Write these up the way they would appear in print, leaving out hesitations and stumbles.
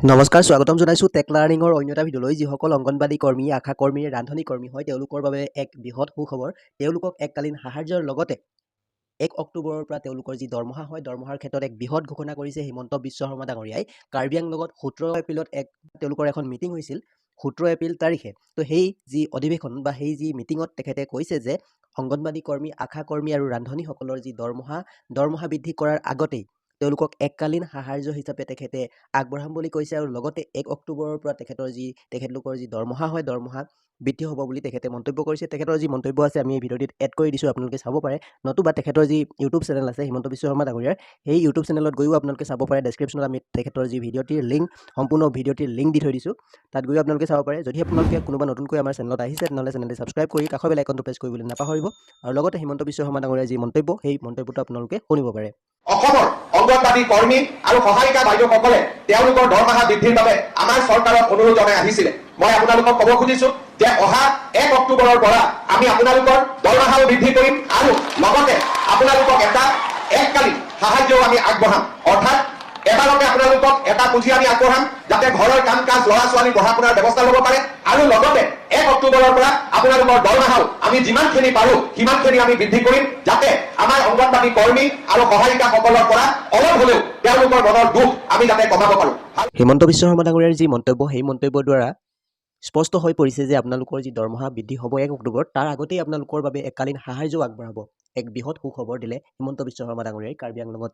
নমস্কাৰ স্বাগতম জনাইছো টেক লাৰ্ণিঙৰ অন্য এটা ভিডিঅ'লৈ যিসকল অংগনবাদী কৰ্মী আশা কৰ্মী ৰান্ধনী কৰ্মী হয় তেওঁলোকৰ বাবে এক বৃহৎ সুখবৰ তেওঁলোকক এককালীন সাহায্যৰ লগতে 1 অক্টোবৰৰ পৰা তেওঁলোকৰ যি দৰমহা হয় দৰমহাৰ ক্ষেত্ৰত এক বৃহৎ ঘোষণা কৰিছে হিমন্ত বিশ্ব শৰ্মা ডাঙৰীয়াই কাৰ্বি আংলঙত 17 এপ্ৰিলত তেওঁলোকৰ এখন মিটিং হৈছিল 17 এপ্ৰিল তাৰিখে তো সেই যি অধিৱেশন বা সেই যি মিটিঙত তেখেতে কৈছে যে অংগনবাদী কৰ্মী আশা কৰ্মী আৰু ৰান্ধনীসকলৰ যি দৰমহা বৃদ্ধি কৰাৰ আগতেই তেওঁলোকক এককালীন সাহায্য হিচাপে তেখেতে আগবঢ়াম বুলি কৈছে আৰু লগতে 1 অক্টোবৰৰ পৰা তেখেতলোকৰ যি দৰমহা হয় দৰমহা বৃদ্ধি হ'ব বুলি তেখেতে মন্তব্য কৰিছে তেখেতৰ যি মন্তব্য আছে আমি এই ভিডিঅ'টিত এড কৰি দিছোঁ আপোনালোকে চাব পাৰে নতুবা তেখেতৰ যি ইউটিউব চেনেল আছে হিমন্ত বিশ্ব শৰ্মা ডাঙৰীয়াৰ সেই ইউটিউব চেনেলত গৈও আপোনালোকে চাব পাৰে ডেছক্ৰিপশ্যনত আমি তেখেতৰ যি ভিডিঅ'টিৰ লিংক সম্পূৰ্ণ ভিডিঅ'টিৰ লিংক দি থৈ দিছোঁ তাত গৈও আপোনালোকে চাব পাৰে যদি আপোনালোকে কোনোবা নতুনকৈ আমাৰ চেনেলত আহিছে তেনেহ'লে চেনেলটি ছাবস্ক্ৰাইব কৰি কাষৰ বেল আইকনটো প্ৰেছ কৰিবলৈ নাপাহৰিব আৰু লগতে হিমন্ত বিশ্ব শৰ্মা ডাঙৰীয়াৰ যি মন্তব্য সেই মন্তব্যটো আপোনালোকে শুনিব পাৰে অসমৰ অংগনবাদী কৰ্মী আৰু সহায়িকা বাইদেউসকলে তেওঁলোকৰ দৰমহা বৃদ্ধিৰ বাবে আমাৰ চৰকাৰক অনুৰোধ জনাই আহিছিলে মই আপোনালোকক ক'ব খুজিছো যে অহা 1 অক্টোবৰৰ পৰা আমি আপোনালোকৰ দৰমহাও বৃদ্ধি কৰিম আৰু লগতে আপোনালোকক এটা এককালীন সাহায্যও আমি আগবঢ়াম অৰ্থাৎ এবাৰতে আপোনালোকক এটা পুঁজি আমি আগবঢ়াম যাতে ঘৰৰ কাম কাজ ল'ৰা ছোৱালী পঢ়া শুনাৰ ব্যৱস্থা ল'ব পাৰে আৰু লগতে 1 অক্টোবৰৰ পৰা আপোনালোকৰ দৰমহাও আমি যিমানখিনি পাৰোঁ সিমানখিনি আমি বৃদ্ধি কৰিম যাতে আমাৰ অংগনবাদী কৰ্মী আৰু সহায়িকাসকলৰ পৰা অলপ হ'লেও তেওঁলোকৰ মনৰ দুখ আমি যাতে কমাব পাৰোঁ হিমন্ত বিশ্ব শৰ্মা ডাঙৰীয়াৰ যি মন্তব্য সেই মন্তব্যৰ দ্বাৰা স্পষ্ট হৈ পৰিছে যে আপোনালোকৰ যি দৰমহা বৃদ্ধি হ'ব 1 অক্টোবৰত তাৰ আগতেই আপোনালোকৰ বাবে এককালীন সাহায্য আগবঢ়াব এক বৃহৎ সুখবৰ দিলে হিমন্ত বিশ্ব শৰ্মা ডাঙৰীয়াই কাৰ্বি আংলঙত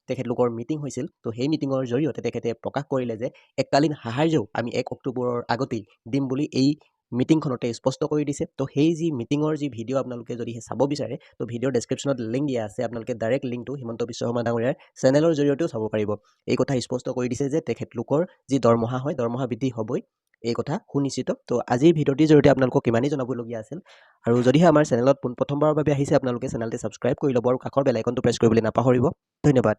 তেখেতলোকৰ মিটিং হৈছিল তো সেই মিটিঙৰ জৰিয়তে তেখেতে প্ৰকাশ কৰিলে যে এককালীন সাহায্যও আমি 1 অক্টোবৰৰ আগতেই দিম বুলি এই মিটিংখনতে স্পষ্ট কৰি দিছে তো সেই যি মিটিঙৰ যি ভিডিঅ' আপোনালোকে যদি চাব বিচাৰে তো ভিডিঅ'ৰ ডেছক্ৰিপশ্যনত লিংক দিয়া আছে আপোনালোকে ডাইৰেক্ট লিংকটো হিমন্ত বিশ্ব শৰ্মা ডাঙৰীয়াৰ চেনেলৰ জৰিয়তেও চাব পাৰিব এই কথা স্পষ্ট কৰি দিছে যে তেখেতলোকৰ যি দৰমহা হয় দৰমহা বৃদ্ধি হ'বই এই কথা সুনিশ্চিত তো আজিৰ ভিডিঅ'টিৰ জৰিয়তে আপোনালোকক ইমানেই জনাবলগীয়া আছিল আৰু যদিহে আমাৰ চেনেলত প্ৰথমবাৰৰ বাবে আহিছে আপোনালোকে চেনেলটি ছাবস্ক্ৰাইব কৰি ল'ব আৰু কাষৰ বেল আইকনটো প্ৰেছ কৰিবলৈ নাপাহৰিব ধন্যবাদ